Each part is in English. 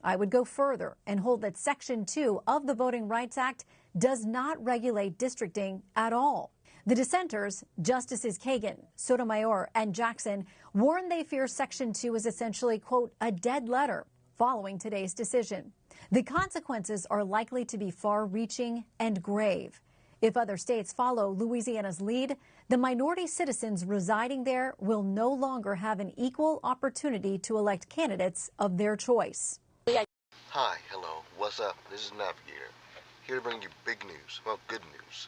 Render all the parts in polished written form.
I would go further and hold that Section 2 of the Voting Rights Act does not regulate districting at all. The dissenters, Justices Kagan, Sotomayor, and Jackson, warn they fear Section 2 is essentially, quote, a dead letter following today's decision. The consequences are likely to be far-reaching and grave. If other states follow Louisiana's lead, the minority citizens residing there will no longer have an equal opportunity to elect candidates of their choice. Hi, hello, what's up? This is Navigator, here to bring you big news, well, good news.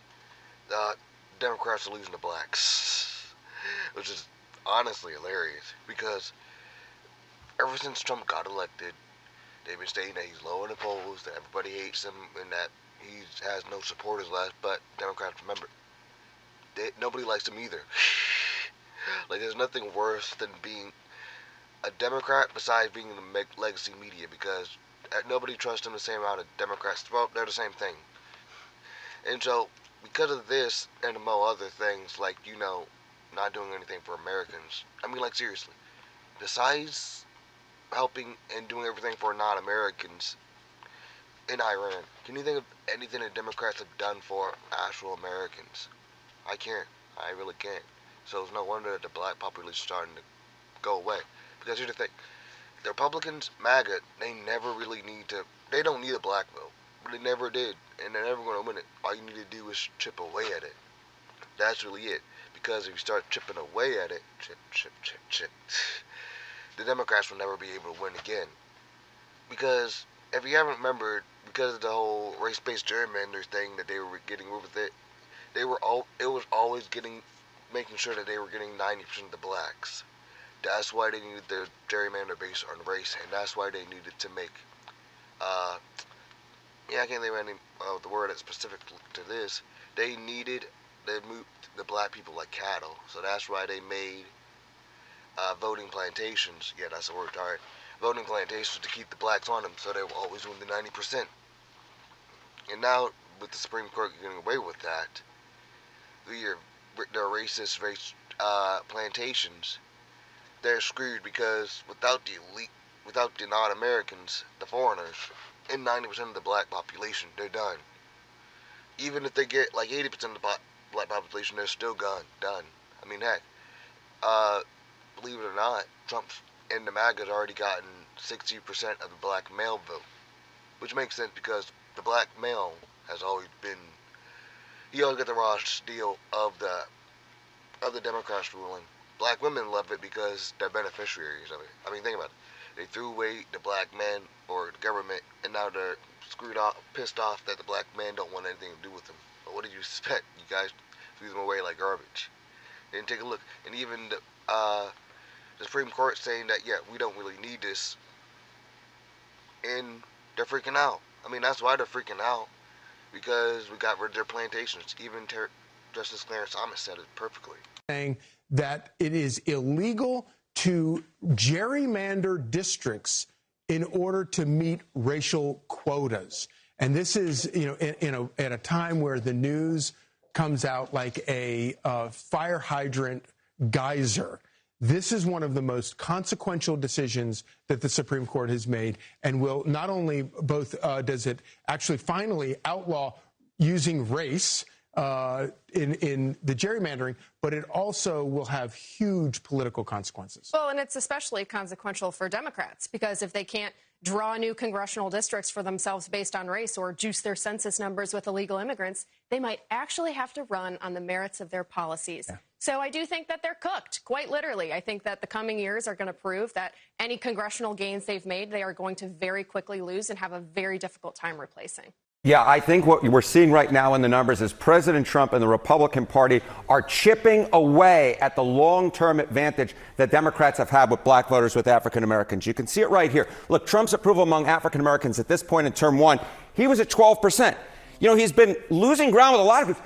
Democrats are losing to blacks, which is honestly hilarious, because ever since Trump got elected, they've been stating that he's low in the polls, that everybody hates him, and that he has no supporters left. But Democrats, remember, nobody likes him either. Like, there's nothing worse than being a Democrat besides being in the legacy media, because nobody trusts him the same amount of Democrats. Well, they're the same thing. And so, because of this and among other things, like, not doing anything for Americans, I mean, like, seriously, besides helping and doing everything for non-Americans in Iran, can you think of anything that Democrats have done for actual Americans? I can't. I really can't. So it's no wonder that the black population is starting to go away. Because here's the thing. The Republicans, MAGA, they don't need a black vote. But they never did. And they're never going to win it. All you need to do is chip away at it. That's really it. Because if you start chipping away at it, chip, the Democrats will never be able to win again. Because if you haven't remembered, because of the whole race-based gerrymander thing that they were getting with it, it was always making sure that they were getting 90% of the blacks. That's why they needed their gerrymander based on race, and that's why they needed to make, I can't think of any the word that's specific to this. They moved the black people like cattle, so that's why they made voting plantations. Yeah, that's the word, alright. Voting plantations to keep the blacks on them, so they will always win the 90%. And now, with the Supreme Court getting away with that, their racist plantations, they're screwed, because without the elite, without the non-Americans, the foreigners, and 90% of the black population, they're done. Even if they get like 80% of the black population, they're still done. I mean, heck, believe it or not, Trump and the MAGA has already gotten 60% of the black male vote, which makes sense because the black male has always been, he always got the raw deal of the Democrats ruling. Black women love it because they're beneficiaries of it. I mean, think about it. They threw away the black man or the government, and now they're pissed off that the black men don't want anything to do with them. But what did you expect? You guys threw them away like garbage. Then take a look, and even the Supreme Court saying that, yeah, we don't really need this, and they're freaking out. I mean, that's why they're freaking out, because we got rid of their plantations. Even Justice Clarence Thomas said it perfectly. Saying that it is illegal to gerrymander districts in order to meet racial quotas. And this is, at a time where the news comes out like a fire hydrant geyser. This is one of the most consequential decisions that the Supreme Court has made, and will not only does it actually finally outlaw using race in the gerrymandering, but it also will have huge political consequences. Well, and it's especially consequential for Democrats, because if they can't draw new congressional districts for themselves based on race or juice their census numbers with illegal immigrants, they might actually have to run on the merits of their policies. Yeah. So I do think that they're cooked, quite literally. I think that the coming years are going to prove that any congressional gains they've made, they are going to very quickly lose and have a very difficult time replacing. Yeah, I think what we're seeing right now in the numbers is President Trump and the Republican Party are chipping away at the long-term advantage that Democrats have had with black voters, with African Americans. You can see it right here. Look, Trump's approval among African Americans at this point in term one, he was at 12%. He's been losing ground with a lot of people.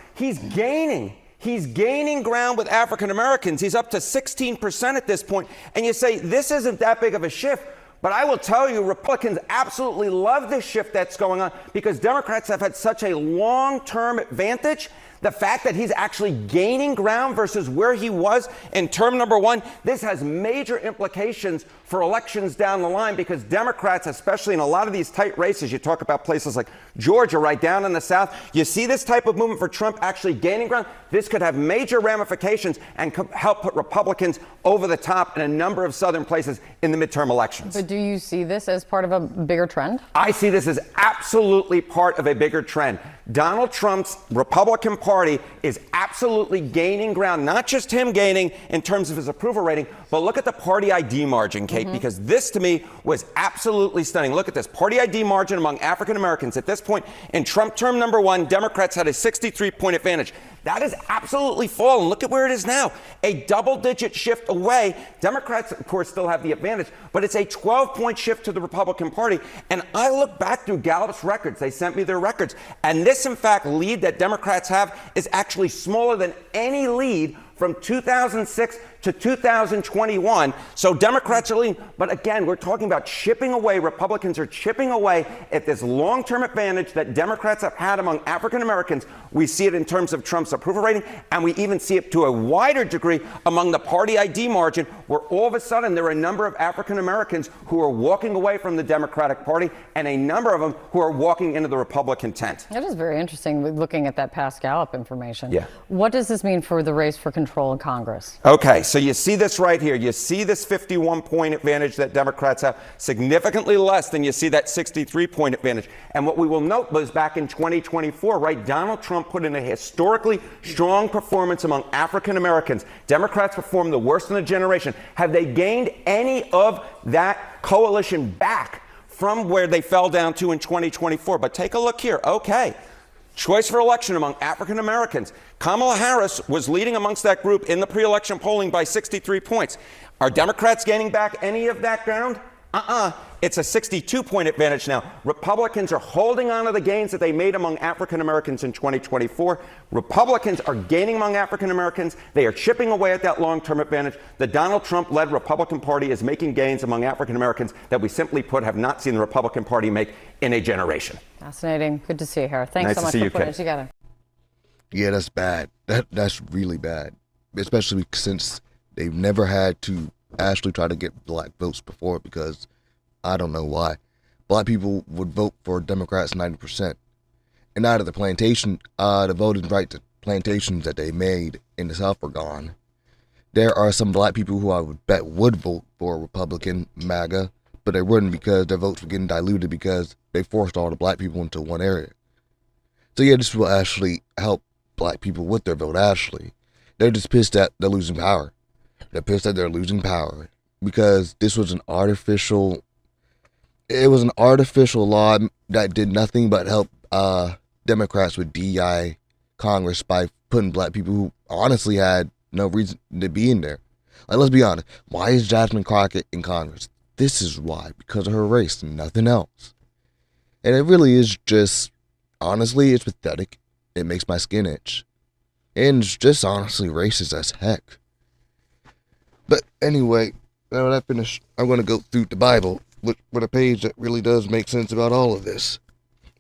He's gaining ground with African Americans. He's up to 16% at this point. And you say, this isn't that big of a shift. But I will tell you, Republicans absolutely love this shift that's going on, because Democrats have had such a long-term advantage The fact that he's actually gaining ground versus where he was in term number one, this has major implications for elections down the line, because Democrats, especially in a lot of these tight races, you talk about places like Georgia, right down in the South, you see this type of movement for Trump actually gaining ground. This could have major ramifications and could help put Republicans over the top in a number of southern places in the midterm elections. But do you see this as part of a bigger trend? I see this as absolutely part of a bigger trend. Donald Trump's Republican Party is absolutely gaining ground, not just him gaining in terms of his approval rating, but look at the party ID margin, Kate, because this to me was absolutely stunning. Look at this party ID margin among African Americans. At this point in Trump term number one, Democrats had a 63-point advantage. That has absolutely fallen. Look at where it is now. A double-digit shift away. Democrats, of course, still have the advantage, but it's a 12-point shift to the Republican Party. And I look back through Gallup's records. They sent me their records. And this, in fact, lead that Democrats have is actually smaller than any lead from 2006 to 2021. So Democrats are leading. But again, we're talking about chipping away. Republicans are chipping away at this long-term advantage that Democrats have had among African Americans. We see it in terms of Trump's approval rating, and we even see it to a wider degree among the party ID margin, where all of a sudden there are a number of African Americans who are walking away from the Democratic Party, and a number of them who are walking into the Republican tent. That is very interesting, looking at that past Gallup information. Yeah. What does this mean for the race for control in Congress? Okay, so you see this right here. You see this 51-point advantage that Democrats have, significantly less than you see that 63-point advantage. And what we will note was back in 2024, right, Donald Trump put in a historically strong performance among African Americans. Democrats performed the worst in a generation. Have they gained any of that coalition back from where they fell down to in 2024? But take a look here. Okay. Choice for election among African Americans. Kamala Harris was leading amongst that group in the pre-election polling by 63 points. Are Democrats gaining back any of that ground? It's a 62-point advantage now. Republicans are holding on to the gains that they made among African Americans in 2024. Republicans are gaining among African Americans. They are chipping away at that long-term advantage. The Donald Trump-led Republican Party is making gains among African Americans that we simply put have not seen the Republican Party make in a generation. Fascinating. Good to see you here. Thanks Nice so to much see for you, putting Kate. it together. Yeah, that's bad. That's really bad, especially since they've never had to actually try to get black votes before, because I don't know why. Black people would vote for Democrats 90%. And out of the the voting right to plantations that they made in the South were gone. There are some black people who I would bet would vote for Republican MAGA, but they wouldn't, because their votes were getting diluted because they forced all the black people into one area. So yeah, this will actually help black people with their vote, actually. They're just pissed that they're losing power. They're pissed that they're losing power because this was an artificial law that did nothing but help Democrats with DEI Congress by putting black people who honestly had no reason to be in there. Like, let's be honest. Why is Jasmine Crockett in Congress? This is why, because of her race, nothing else. And it really is just, honestly, it's pathetic. It makes my skin itch. And it's just honestly racist as heck. But anyway, now that I finish, I'm going to go through the Bible with a page that really does make sense about all of this.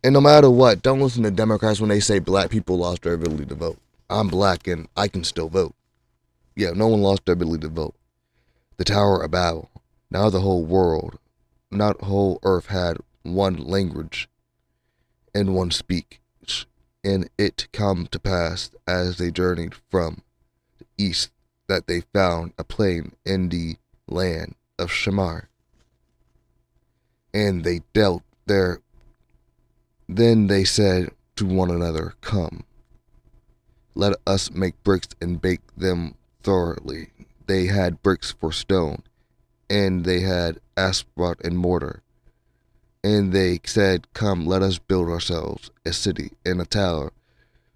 And no matter what, don't listen to Democrats when they say black people lost their ability to vote. I'm black and I can still vote. Yeah, no one lost their ability to vote. The Tower of Babel. Now the whole world, not whole earth, had one language and one speech. And it come to pass as they journeyed from the east that they found a plain in the land of Shamar. And they dealt there. Then they said to one another, come, let us make bricks and bake them thoroughly. They had bricks for stone, and they had asphalt and mortar. And they said, come, let us build ourselves a city and a tower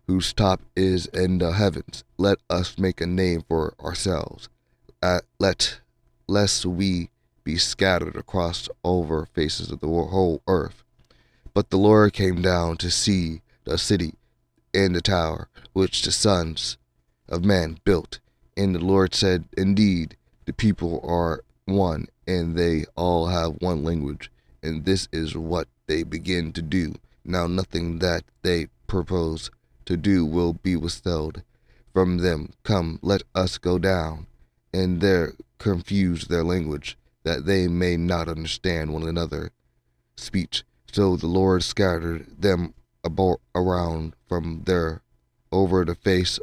whose top is in the heavens. Let us make a name for ourselves, lest we be scattered across over faces of the whole earth. But the Lord came down to see the city and the tower which the sons of man built. And the Lord said, indeed, the people are one, and they all have one language. And this is what they begin to do. Now nothing that they propose to do will be withheld from them. Come, let us go down, and there confuse their language, that they may not understand one another speech. So the Lord scattered them around from there over the face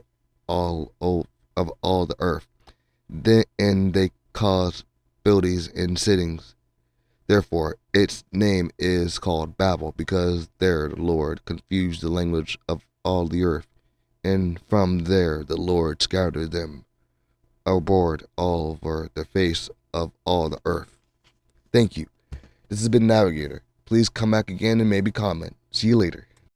of all the earth. And they caused buildings and sittings. Therefore its name is called Babel, because there the Lord confused the language of all the earth. And from there the Lord scattered them abroad all over the face of all the earth. Thank you. This has been Navigator. Please come back again and maybe comment. See you later.